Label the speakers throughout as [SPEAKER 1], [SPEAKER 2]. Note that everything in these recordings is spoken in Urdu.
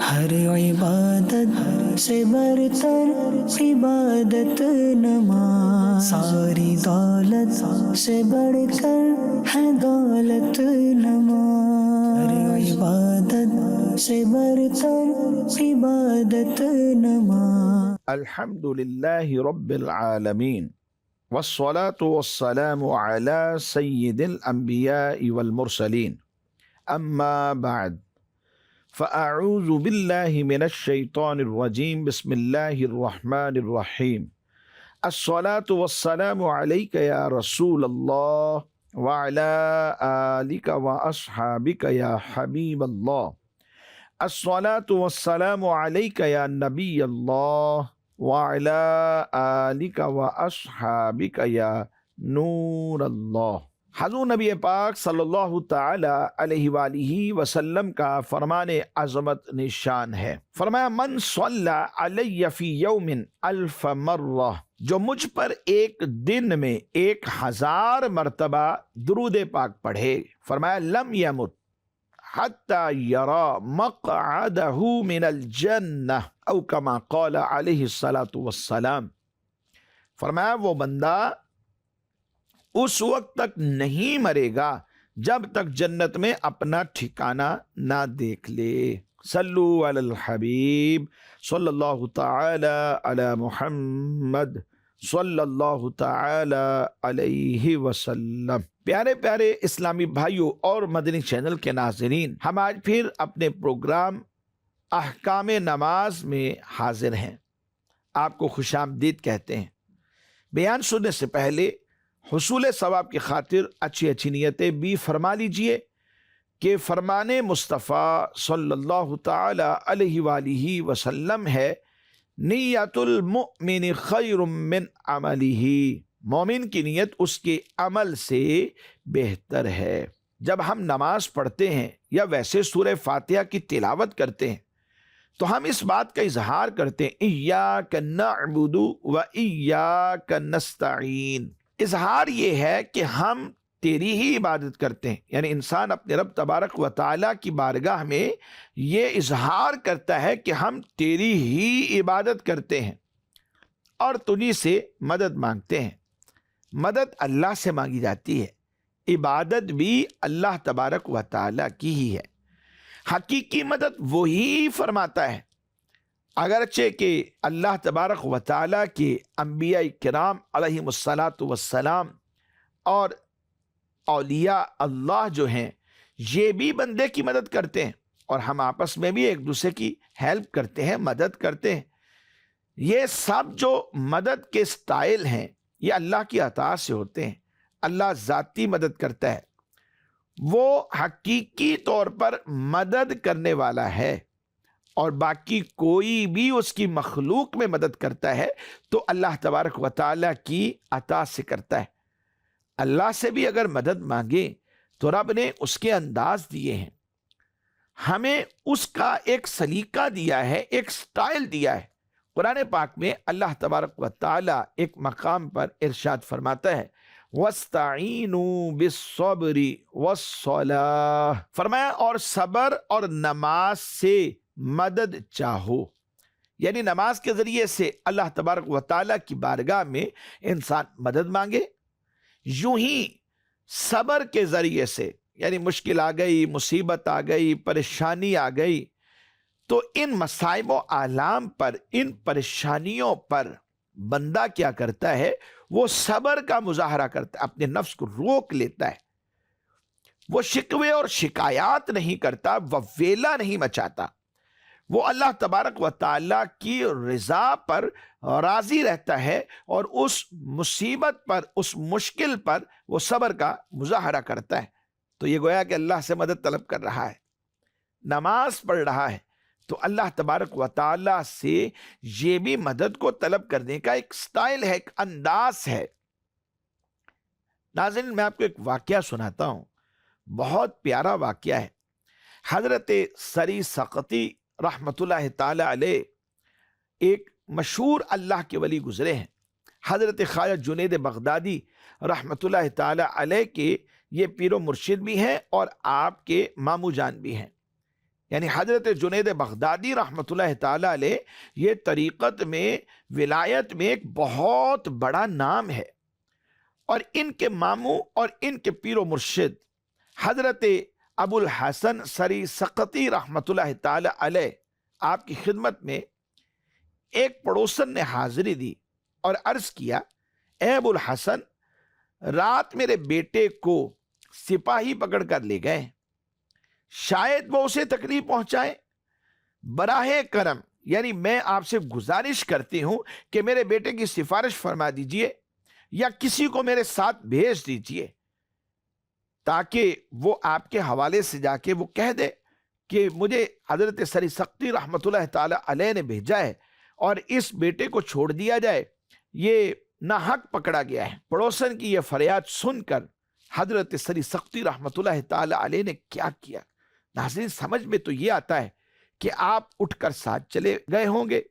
[SPEAKER 1] ہر عبادت سے برتر عبادت نماز، ساری دولت سے بڑھ کر ہے دولت نماز، ہر عبادت سے برتر عبادت نماز۔
[SPEAKER 2] الحمد للہ رب العالمین والصلاة والسلام على سید الانبیاء والمرسلین، اما بعد فاعوذ باللہ من الشیطان الرجیم، بسم اللہ الرحمن الرحیم۔ الصلاة والسلام علیک یا رسول اللہ وعلى آلک واصحابک یا حبیب اللہ۔ الصلاة والسلام علیک یا نبی اللہ وعلى آلک واصحابک یا نور اللہ۔ حضور نبی پاک صلی اللہ تعالی علیہ وآلہ وسلم کا فرمان عظمت نشان ہے۔ فرمایا من صلی علی فی یوم الف مرہ، جو مجھ پر ایک دن میں 1000 مرتبہ درود پاک پڑھے، فرمایا لم یمت حتی یرا مقعدہ من الجنہ او کما قال علیہ الصلاۃ والسلام۔ فرمایا وہ بندہ اس وقت تک نہیں مرے گا جب تک جنت میں اپنا ٹھکانہ نہ دیکھ لے۔ صلو علی الحبیب صلی اللہ تعالی علی محمد صلی اللہ تعالی علیہ وسلم۔ پیارے پیارے اسلامی بھائیوں اور مدنی چینل کے ناظرین، ہم آج پھر اپنے پروگرام احکام نماز میں حاضر ہیں۔ آپ کو خوش آمدید کہتے ہیں۔ بیان سننے سے پہلے حصول ثواب کی خاطر اچھی اچھی نیتیں بھی فرما لیجئے کہ فرمان مصطفیٰ صلی اللہ تعالی علیہ وآلہ وسلم ہے، نیت المؤمن خیر من عملہ، مومن کی نیت اس کے عمل سے بہتر ہے۔ جب ہم نماز پڑھتے ہیں یا ویسے سورہ فاتحہ کی تلاوت کرتے ہیں تو ہم اس بات کا اظہار کرتے ہیں ایاک نعبد و ایاک نستعین۔ اظہار یہ ہے کہ ہم تیری ہی عبادت کرتے ہیں، یعنی انسان اپنے رب تبارک و تعالیٰ کی بارگاہ میں یہ اظہار کرتا ہے کہ ہم تیری ہی عبادت کرتے ہیں اور تجھی سے مدد مانگتے ہیں۔ مدد اللہ سے مانگی جاتی ہے، عبادت بھی اللہ تبارک و تعالیٰ کی ہی ہے۔ حقیقی مدد وہی فرماتا ہے، اگرچہ کہ اللہ تبارک و تعالیٰ کے انبیاء کرام علیہم الصلاۃ والسلام اور اولیاء اللہ جو ہیں یہ بھی بندے کی مدد کرتے ہیں، اور ہم آپس میں بھی ایک دوسرے کی ہیلپ کرتے ہیں، مدد کرتے ہیں۔ یہ سب جو مدد کے سٹائل ہیں یہ اللہ کی عطا سے ہوتے ہیں۔ اللہ ذاتی مدد کرتا ہے، وہ حقیقی طور پر مدد کرنے والا ہے، اور باقی کوئی بھی اس کی مخلوق میں مدد کرتا ہے تو اللہ تبارک و تعالیٰ کی عطا سے کرتا ہے۔ اللہ سے بھی اگر مدد مانگے تو رب نے اس کے انداز دیے ہیں، ہمیں اس کا ایک سلیقہ دیا ہے، ایک سٹائل دیا ہے۔ قرآن پاک میں اللہ تبارک و تعالیٰ ایک مقام پر ارشاد فرماتا ہے وَاسْتَعِینُوا بِالصَّبْرِ وَالصَّلَاةِ، فرمایا اور صبر اور نماز سے مدد چاہو، یعنی نماز کے ذریعے سے اللہ تبارک و تعالیٰ کی بارگاہ میں انسان مدد مانگے، یوں ہی صبر کے ذریعے سے، یعنی مشکل آ گئی، مصیبت آ گئی، پریشانی آ گئی تو ان مصائب و آلام پر، ان پریشانیوں پر بندہ کیا کرتا ہے؟ وہ صبر کا مظاہرہ کرتا ہے، اپنے نفس کو روک لیتا ہے، وہ شکوے اور شکایات نہیں کرتا، وہ ویلا نہیں مچاتا، وہ اللہ تبارک و تعالیٰ کی رضا پر راضی رہتا ہے، اور اس مصیبت پر، اس مشکل پر وہ صبر کا مظاہرہ کرتا ہے۔ تو یہ گویا کہ اللہ سے مدد طلب کر رہا ہے، نماز پڑھ رہا ہے، تو اللہ تبارک و تعالیٰ سے یہ بھی مدد کو طلب کرنے کا ایک سٹائل ہے، ایک انداز ہے۔ ناظرین، میں آپ کو ایک واقعہ سناتا ہوں، بہت پیارا واقعہ ہے۔ حضرت سری سقطی رحمت اللہ تعالی علیہ ایک مشہور اللہ کے ولی گزرے ہیں۔ حضرت خواجہ جنید بغدادی رحمت اللہ تعالی علیہ کے یہ پیر و مرشد بھی ہیں اور آپ کے ماموں جان بھی ہیں۔ یعنی حضرت جنید بغدادی رحمۃ اللہ تعالی علیہ، یہ طریقت میں، ولایت میں ایک بہت بڑا نام ہے، اور ان کے ماموں اور ان کے پیر و مرشد حضرت ابو الحسن سری سقطی رحمۃ اللہ تعالی علیہ، آپ کی خدمت میں ایک پڑوسن نے حاضری دی اور عرض کیا، اے ابو الحسن، رات میرے بیٹے کو سپاہی پکڑ کر لے گئے، شاید وہ اسے تکلیف پہنچائے، براہ کرم یعنی میں آپ سے گزارش کرتی ہوں کہ میرے بیٹے کی سفارش فرما دیجئے یا کسی کو میرے ساتھ بھیج دیجئے تاکہ وہ آپ کے حوالے سے جا کے وہ کہہ دے کہ مجھے حضرت سری سقطی رحمۃ اللہ تعالی علیہ نے بھیجا ہے اور اس بیٹے کو چھوڑ دیا جائے، یہ ناحق پکڑا گیا ہے۔ پڑوسن کی یہ فریاد سن کر حضرت سری سقطی رحمۃ اللہ تعالی علیہ نے کیا کیا؟ ناظرین، سمجھ میں تو یہ آتا ہے کہ آپ اٹھ کر ساتھ چلے گئے ہوں گے،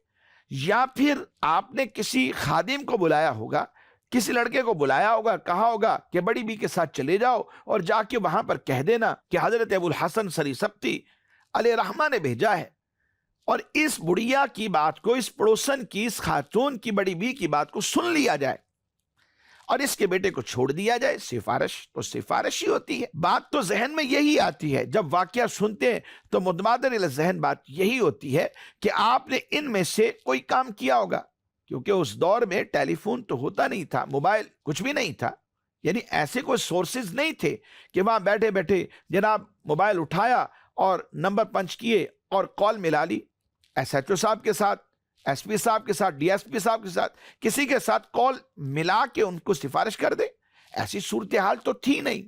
[SPEAKER 2] یا پھر آپ نے کسی خادم کو بلایا ہوگا، کسی لڑکے کو بلایا ہوگا، کہا ہوگا کہ بڑی بی کے ساتھ چلے جاؤ اور جا کے وہاں پر کہہ دینا کہ حضرت ابو الحسن سری سقطی علیہ رحمہ نے بھیجا ہے، اور اس بڑھیا کی بات کو، اس پڑوسن کی، اس خاتون کی، بڑی بی کی بات کو سن لیا جائے اور اس کے بیٹے کو چھوڑ دیا جائے۔ سفارش تو سفارش ہی ہوتی ہے۔ بات تو ذہن میں یہی آتی ہے، جب واقعہ سنتے ہیں تو متبادر الی ذہن بات یہی ہوتی ہے کہ آپ نے ان میں سے کوئی کام کیا ہوگا، کیونکہ اس دور میں ٹیلی فون تو ہوتا نہیں تھا، موبائل کچھ بھی نہیں تھا، یعنی ایسے کوئی سورسز نہیں تھے کہ وہاں بیٹھے بیٹھے جناب موبائل اٹھایا اور نمبر پنچ کیے اور کال ملا لی۔ ایس ایچ او صاحب کے ساتھ، ایس پی صاحب کے ساتھ، ڈی ایس پی صاحب کے ساتھ، کسی کے ساتھ کال ملا کے ان کو سفارش کر دے، ایسی صورتحال تو تھی نہیں۔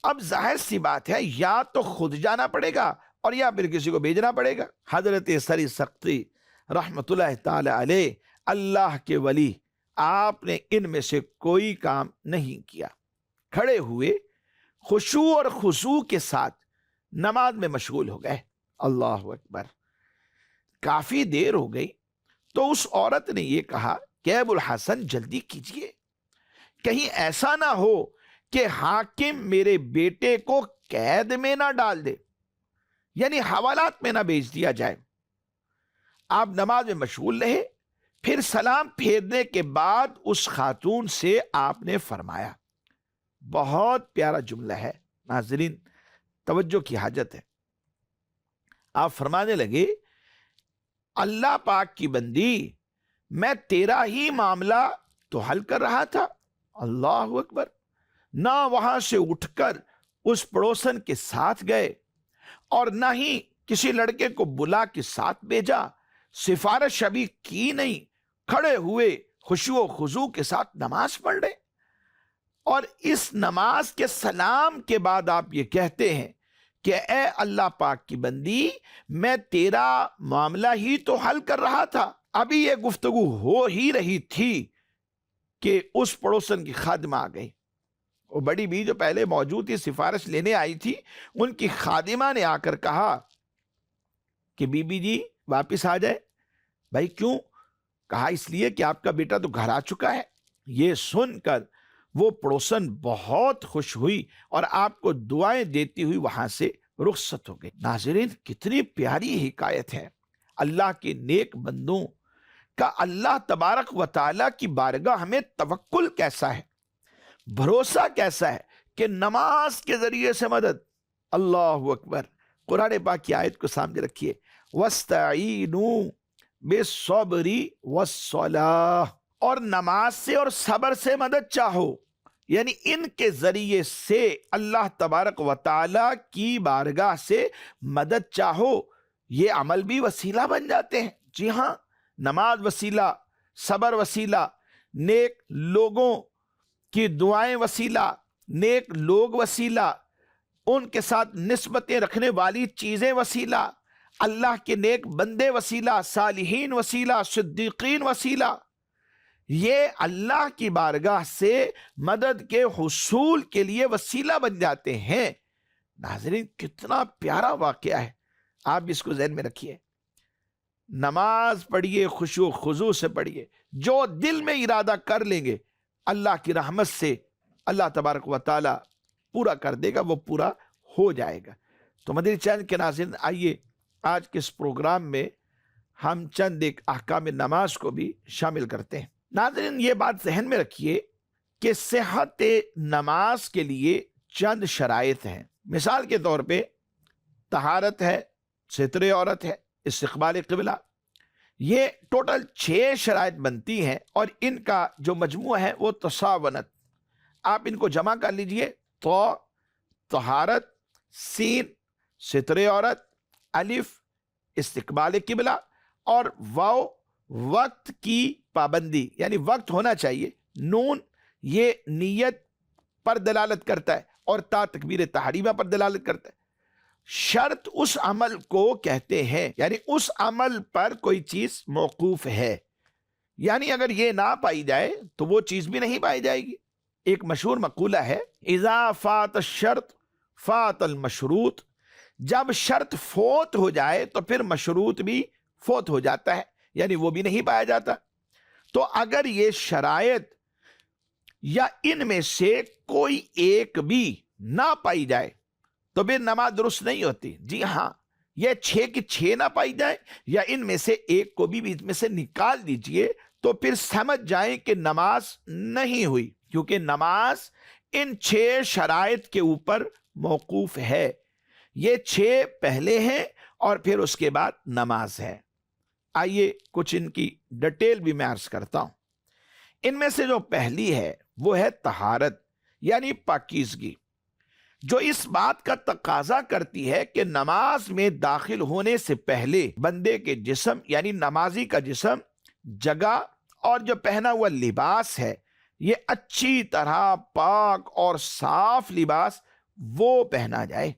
[SPEAKER 2] اب ظاہر سی بات ہے، یا تو خود جانا پڑے گا اور یا پھر کسی کو بھیجنا پڑے گا۔ حضرت سری سقطی رحمت اللہ تعالی علیہ، اللہ کے ولی، آپ نے ان میں سے کوئی کام نہیں کیا، کھڑے ہوئے خشوع اور خضوع کے ساتھ نماز میں مشغول ہو گئے۔ اللہ اکبر۔ کافی دیر ہو گئی تو اس عورت نے یہ کہا کہ ابو الحسن جلدی کیجئے، کہیں ایسا نہ ہو کہ حاکم میرے بیٹے کو قید میں نہ ڈال دے، یعنی حوالات میں نہ بھیج دیا جائے۔ آپ نماز میں مشغول رہے، پھر سلام پھیرنے کے بعد اس خاتون سے آپ نے فرمایا، بہت پیارا جملہ ہے ناظرین، توجہ کی حاجت ہے۔ آپ فرمانے لگے، اللہ پاک کی بندی، میں تیرا ہی معاملہ تو حل کر رہا تھا۔ اللہ اکبر۔ نہ وہاں سے اٹھ کر اس پڑوسن کے ساتھ گئے اور نہ ہی کسی لڑکے کو بلا کے ساتھ بھیجا، سفارش ابھی کی نہیں، کھڑے ہوئے خشوع و خضوع کے ساتھ نماز پڑھ رہے، اور اس نماز کے سلام کے بعد آپ یہ کہتے ہیں کہ اے اللہ پاک کی بندی، میں تیرا معاملہ ہی تو حل کر رہا تھا۔ ابھی یہ گفتگو ہو ہی رہی تھی کہ اس پڑوسن کی خادمہ آ گئی، وہ بڑی بی جو پہلے موجود تھی، سفارش لینے آئی تھی، ان کی خادمہ نے آ کر کہا کہ بی بی جی واپس آ جائے۔ بھائی کیوں؟ کہا اس لیے کہ آپ کا بیٹا تو گھر آ چکا ہے۔ یہ سن کر وہ پڑوسن بہت خوش ہوئی اور آپ کو دعائیں دیتی ہوئی وہاں سے رخصت ہو گئی۔ ناظرین، کتنی پیاری حکایت ہے۔ اللہ کے نیک بندوں کا اللہ تبارک و تعالیٰ کی بارگاہ ہمیں توکل کیسا ہے، بھروسہ کیسا ہے کہ نماز کے ذریعے سے مدد۔ اللہ اکبر۔ قرآن پاک کی آیت کو سامنے رکھیے، وَاسْتَعِینُوا بِالصَّبْرِ وَالصَّلَاةِ، اور نماز سے اور صبر سے مدد چاہو، یعنی ان کے ذریعے سے اللہ تبارک و تعالیٰ کی بارگاہ سے مدد چاہو۔ یہ عمل بھی وسیلہ بن جاتے ہیں۔ جی ہاں، نماز وسیلہ، صبر وسیلہ، نیک لوگوں کی دعائیں وسیلہ، نیک لوگ وسیلہ، ان کے ساتھ نسبتیں رکھنے والی چیزیں وسیلہ، اللہ کے نیک بندے وسیلہ، صالحین وسیلہ، صدیقین وسیلہ۔ یہ اللہ کی بارگاہ سے مدد کے حصول کے لیے وسیلہ بن جاتے ہیں۔ ناظرین، کتنا پیارا واقعہ ہے، آپ اس کو ذہن میں رکھیے۔ نماز پڑھیے، خشوع و خضوع سے پڑھیے، جو دل میں ارادہ کر لیں گے اللہ کی رحمت سے اللہ تبارک و تعالی پورا کر دے گا، وہ پورا ہو جائے گا۔ تو مدنی چینل کے ناظرین، آئیے آج کے اس پروگرام میں ہم چند ایک احکام نماز کو بھی شامل کرتے ہیں۔ ناظرین، یہ بات ذہن میں رکھیے کہ صحت نماز کے لیے چند شرائط ہیں۔ مثال کے طور پہ طہارت ہے، ستر عورت ہے، استقبال قبلہ، یہ ٹوٹل 6 شرائط بنتی ہیں، اور ان کا جو مجموعہ ہے وہ تساونت، آپ ان کو جمع کر لیجئے تو طہارت، سین ستر عورت، الف استقبال قبلہ، اور واو وقت کی پابندی یعنی وقت ہونا چاہیے، نون یہ نیت پر دلالت کرتا ہے، اور تا تکبیر تحریمہ پر دلالت کرتا ہے۔ شرط اس عمل کو کہتے ہیں، یعنی اس عمل پر کوئی چیز موقوف ہے، یعنی اگر یہ نہ پائی جائے تو وہ چیز بھی نہیں پائی جائے گی۔ ایک مشہور مقولہ ہے، اذا فات الشرط فات المشروط، جب شرط فوت ہو جائے تو پھر مشروط بھی فوت ہو جاتا ہے، یعنی وہ بھی نہیں پایا جاتا۔ تو اگر یہ شرائط یا ان میں سے کوئی ایک بھی نہ پائی جائے تو پھر نماز درست نہیں ہوتی۔ جی ہاں، یہ 6 کی 6 نہ پائی جائے یا ان میں سے ایک کو بھی بیچ میں سے نکال دیجئے تو پھر سمجھ جائیں کہ نماز نہیں ہوئی، کیونکہ نماز ان 6 شرائط کے اوپر موقوف ہے۔ یہ 6 پہلے ہیں اور پھر اس کے بعد نماز ہے۔ آئیے کچھ ان کی ڈیٹیل بھی میں عرض کرتا ہوں۔ ان میں سے جو پہلی ہے وہ ہے طہارت، یعنی پاکیزگی، جو اس بات کا تقاضا کرتی ہے کہ نماز میں داخل ہونے سے پہلے بندے کے جسم یعنی نمازی کا جسم، جگہ اور جو پہنا ہوا لباس ہے یہ اچھی طرح پاک اور صاف لباس وہ پہنا جائے،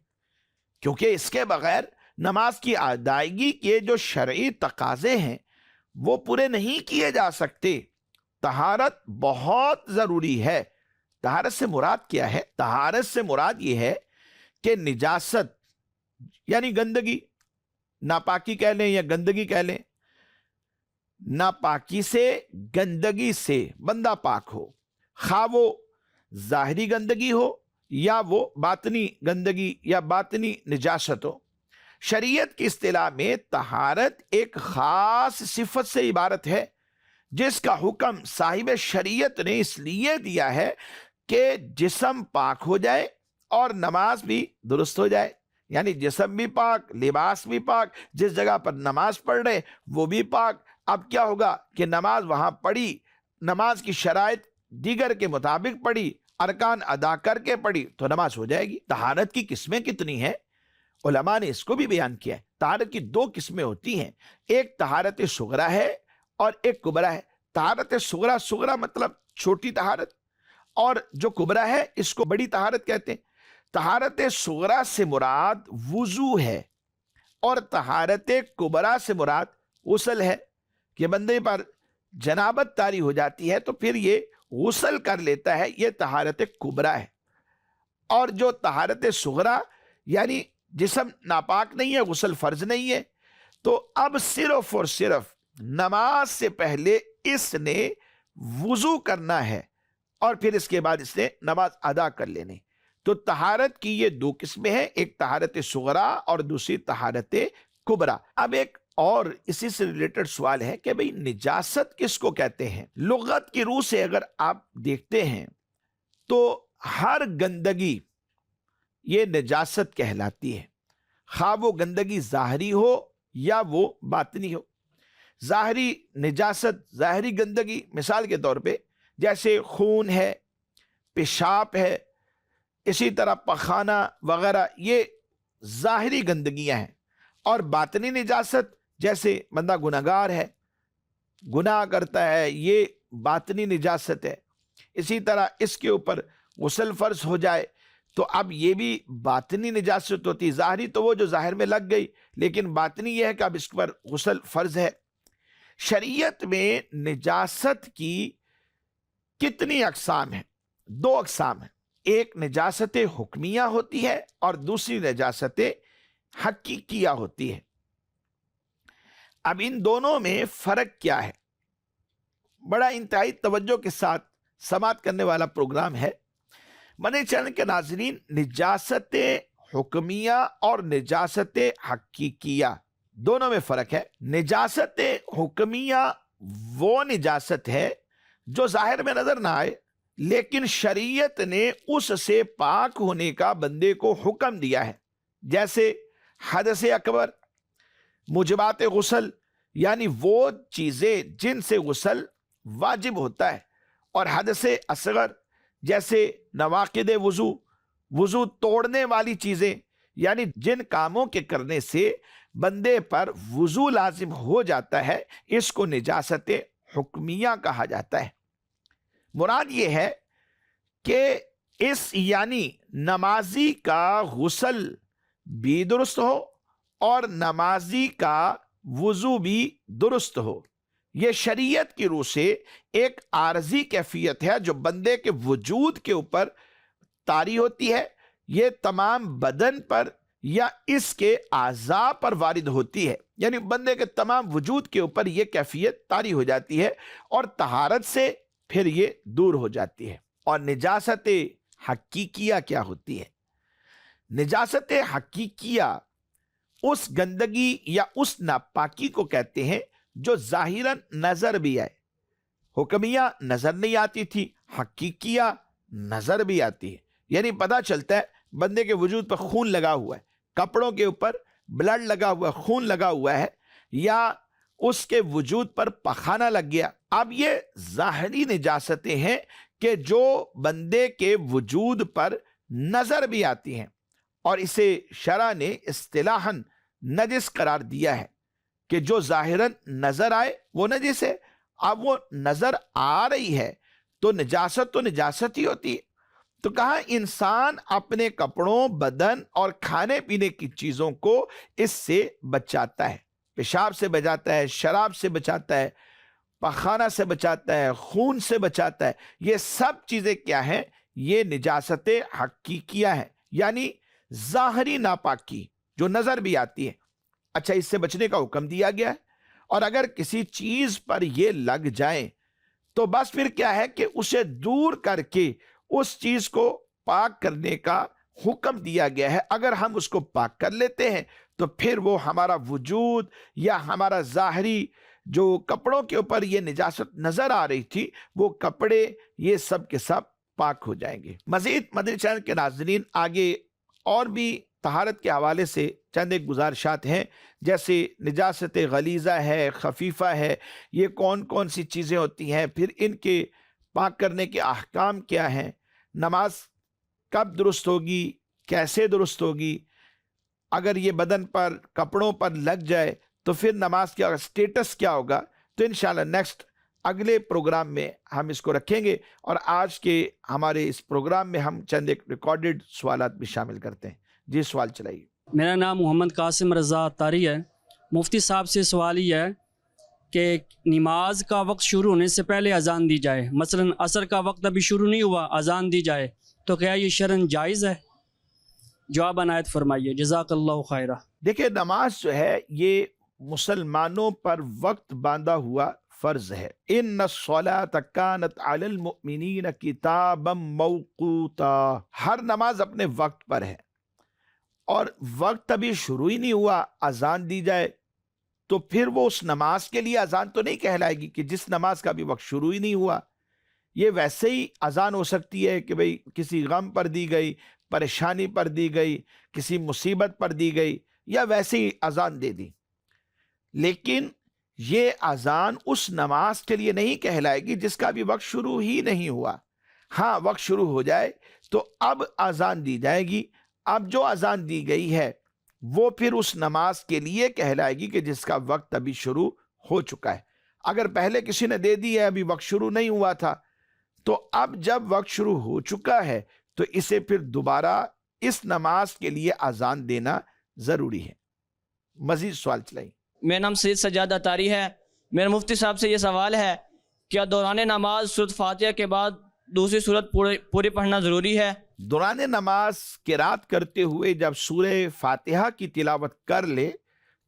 [SPEAKER 2] کیونکہ اس کے بغیر نماز کی ادائیگی کے جو شرعی تقاضے ہیں وہ پورے نہیں کیے جا سکتے۔ طہارت بہت ضروری ہے۔ طہارت سے مراد کیا ہے؟ طہارت سے مراد یہ ہے کہ نجاست یعنی گندگی، ناپاکی کہہ لیں یا گندگی کہہ لیں، ناپاکی سے گندگی سے بندہ پاک ہو، خواہ وہ ظاہری گندگی ہو یا وہ باطنی گندگی یا باطنی نجاست ہو۔ شریعت کی اصطلاح میں طہارت ایک خاص صفت سے عبارت ہے جس کا حکم صاحب شریعت نے اس لیے دیا ہے کہ جسم پاک ہو جائے اور نماز بھی درست ہو جائے، یعنی جسم بھی پاک، لباس بھی پاک، جس جگہ پر نماز پڑھ رہے وہ بھی پاک۔ اب کیا ہوگا کہ نماز وہاں پڑھی، نماز کی شرائط دیگر کے مطابق پڑھی، ارکان ادا کر کے پڑھی تو نماز ہو جائے گی۔ طہارت کی قسمیں کتنی ہیں؟ علماء نے اس کو بھی بیان کیا ہے۔ طہارت کی 2 قسمیں ہوتی ہیں، ایک طہارت صغرا ہے اور ایک کبرا ہے۔ طہارت صغرا مطلب چھوٹی طہارت، اور جو کبرا ہے اس کو بڑی طہارت کہتے ہیں۔ طہارت صغرا سے مراد وضو ہے اور طہارت کبرا سے مراد غسل ہے، کہ بندے پر جنابت طاری ہو جاتی ہے تو پھر یہ غسل کر لیتا ہے، یہ طہارت کبرا ہے۔ اور جو طہارت صغرا یعنی جسم ناپاک نہیں ہے، غسل فرض نہیں ہے، تو اب صرف اور صرف نماز سے پہلے اس نے وضو کرنا ہے اور پھر اس کے بعد اس نے نماز ادا کر لینی۔ تو طہارت کی یہ 2 قسمیں ہیں، ایک طہارت صغرا اور دوسری طہارت کبرا۔ اب ایک اور اسی سے ریلیٹڈ سوال ہے کہ بھئی نجاست کس کو کہتے ہیں؟ لغت کی روح سے اگر آپ دیکھتے ہیں تو ہر گندگی یہ نجاست کہلاتی ہے، خواہ وہ گندگی ظاہری ہو یا وہ باطنی ہو۔ ظاہری نجاست، ظاہری گندگی مثال کے طور پہ جیسے خون ہے، پیشاب ہے، اسی طرح پخانہ وغیرہ، یہ ظاہری گندگیاں ہیں۔ اور باطنی نجاست جیسے بندہ گناہگار ہے، گناہ کرتا ہے، یہ باطنی نجاست ہے۔ اسی طرح اس کے اوپر غسل فرض ہو جائے تو اب یہ بھی باطنی نجاست ہوتی ہے۔ ظاہری تو وہ جو ظاہر میں لگ گئی، لیکن باطنی یہ ہے کہ اب اس پر غسل فرض ہے۔ شریعت میں نجاست کی کتنی اقسام ہیں؟ 2 اقسام ہیں، ایک نجاست حکمیہ ہوتی ہے اور دوسری نجاست حقیقیہ ہوتی ہے۔ اب ان دونوں میں فرق کیا ہے؟ بڑا انتہائی توجہ کے ساتھ سماعت کرنے والا پروگرام ہے۔ مدنی چینل کے ناظرین، نجاست حکمیہ اور نجاست حقیقیہ، دونوں میں فرق ہے۔ نجاست حکمیہ وہ نجاست ہے جو ظاہر میں نظر نہ آئے، لیکن شریعت نے اس سے پاک ہونے کا بندے کو حکم دیا ہے، جیسے حدث اکبر، موجبات غسل، یعنی وہ چیزیں جن سے غسل واجب ہوتا ہے، اور حدث اصغر جیسے نواقض وضو، وضو توڑنے والی چیزیں، یعنی جن کاموں کے کرنے سے بندے پر وضو لازم ہو جاتا ہے، اس کو نجاست حکمیہ کہا جاتا ہے۔ مراد یہ ہے کہ اس یعنی نمازی کا غسل بھی درست ہو اور نمازی کا وضو بھی درست ہو۔ یہ شریعت کی روح سے ایک عارضی کیفیت ہے جو بندے کے وجود کے اوپر طاری ہوتی ہے، یہ تمام بدن پر یا اس کے اعضاء پر وارد ہوتی ہے، یعنی بندے کے تمام وجود کے اوپر یہ کیفیت طاری ہو جاتی ہے اور طہارت سے پھر یہ دور ہو جاتی ہے۔ اور نجاست حقیقیہ کیا ہوتی ہے؟ نجاست حقیقیہ اس گندگی یا اس ناپاکی کو کہتے ہیں جو ظاہراً نظر بھی آئے۔ حکمیہ نظر نہیں آتی تھی، حقیقیہ نظر بھی آتی ہے، یعنی پتہ چلتا ہے بندے کے وجود پر خون لگا ہوا ہے، کپڑوں کے اوپر بلڈ لگا ہوا ہے، خون لگا ہوا ہے، یا اس کے وجود پر پخانہ لگ گیا۔ اب یہ ظاہری نجاستیں ہیں کہ جو بندے کے وجود پر نظر بھی آتی ہیں، اور اسے شرع نے اصطلاحاً نجس قرار دیا ہے کہ جو ظاہراً نظر آئے وہ نجس ہے۔ اب وہ نظر آ رہی ہے تو نجاست ہی ہوتی ہے۔ تو کہا انسان اپنے کپڑوں، بدن اور کھانے پینے کی چیزوں کو اس سے بچاتا ہے، پیشاب سے بچاتا ہے، شراب سے بچاتا ہے، پخانہ سے بچاتا ہے، خون سے بچاتا ہے۔ یہ سب چیزیں کیا ہیں؟ یہ نجاست حقیقیہ ہیں، یعنی ظاہری ناپاکی جو نظر بھی آتی ہے۔ اچھا، اس سے بچنے کا حکم دیا گیا ہے، اور اگر کسی چیز پر یہ لگ جائیں تو بس پھر کیا ہے کہ اسے دور کر کے اس چیز کو پاک کرنے کا حکم دیا گیا ہے۔ اگر ہم اس کو پاک کر لیتے ہیں تو پھر وہ ہمارا وجود یا ہمارا ظاہری جو کپڑوں کے اوپر یہ نجاست نظر آ رہی تھی، وہ کپڑے یہ سب کے سب پاک ہو جائیں گے۔ مزید مدنی چینل کے ناظرین، آگے اور بھی طہارت کے حوالے سے چند ایک گزارشات ہیں، جیسے نجاست غلیظہ ہے، خفیفہ ہے، یہ کون کون سی چیزیں ہوتی ہیں، پھر ان کے پاک کرنے کے احکام کیا ہیں، نماز کب درست ہوگی، کیسے درست ہوگی، اگر یہ بدن پر کپڑوں پر لگ جائے تو پھر نماز کا اسٹیٹس کیا ہوگا۔ تو انشاءاللہ نیکسٹ اگلے پروگرام میں ہم اس کو رکھیں گے، اور آج کے ہمارے اس پروگرام میں ہم چند ایک ریکارڈڈ سوالات بھی شامل کرتے ہیں۔ جی سوال چلائیے۔
[SPEAKER 3] میرا نام محمد قاسم رضا طاری ہے۔ مفتی صاحب سے سوال یہ ہے کہ نماز کا وقت شروع ہونے سے پہلے اذان دی جائے، مثلا عصر کا وقت ابھی شروع نہیں ہوا، اذان دی جائے، تو کیا یہ شرعاً جائز ہے؟ جواب عنایت فرمائیے، جزاک اللہ خیرہ۔
[SPEAKER 2] دیکھیں، نماز جو ہے یہ مسلمانوں پر وقت باندھا ہوا فرض ہے۔ ان الصلاۃ کانت علی المؤمنین کتابا موقوتا، ہر نماز اپنے وقت پر ہے، اور وقت ابھی شروع ہی نہیں ہوا، اذان دی جائے تو پھر وہ اس نماز کے لیے اذان تو نہیں کہلائے گی کہ جس نماز کا بھی وقت شروع ہی نہیں ہوا۔ یہ ویسے ہی اذان ہو سکتی ہے کہ بھئی کسی غم پر دی گئی، پریشانی پر دی گئی، کسی مصیبت پر دی گئی، یا ویسے ہی اذان دے دی، لیکن یہ اذان اس نماز کے لیے نہیں کہلائے گی جس کا بھی وقت شروع ہی نہیں ہوا۔ ہاں، وقت شروع ہو جائے تو اب اذان دی جائے گی۔ اب جو اذان دی گئی ہے وہ پھر اس نماز کے لیے کہلائے گی کہ جس کا وقت ابھی شروع ہو چکا ہے۔ اگر پہلے کسی نے دے دی ہے، ابھی وقت شروع نہیں ہوا تھا، تو اب جب وقت شروع ہو چکا ہے تو اسے پھر دوبارہ اس نماز کے لیے اذان دینا ضروری ہے۔ مزید سوال چلائیں۔
[SPEAKER 4] میرا نام سید سجاد طاری ہے۔ میرا مفتی صاحب سے یہ سوال ہے، کیا دوران نماز سورۃ فاتحہ کے بعد دوسری سورت پوری پڑھنا ضروری ہے؟
[SPEAKER 2] دوران نماز قرات کرتے ہوئے جب سورہ فاتحہ کی تلاوت کر لے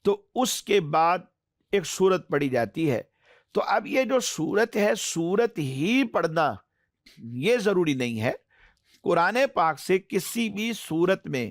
[SPEAKER 2] تو اس کے بعد ایک سورت پڑھی جاتی ہے۔ تو اب یہ جو سورت ہے، سورت ہی پڑھنا یہ ضروری نہیں ہے۔ قرآن پاک سے کسی بھی سورت میں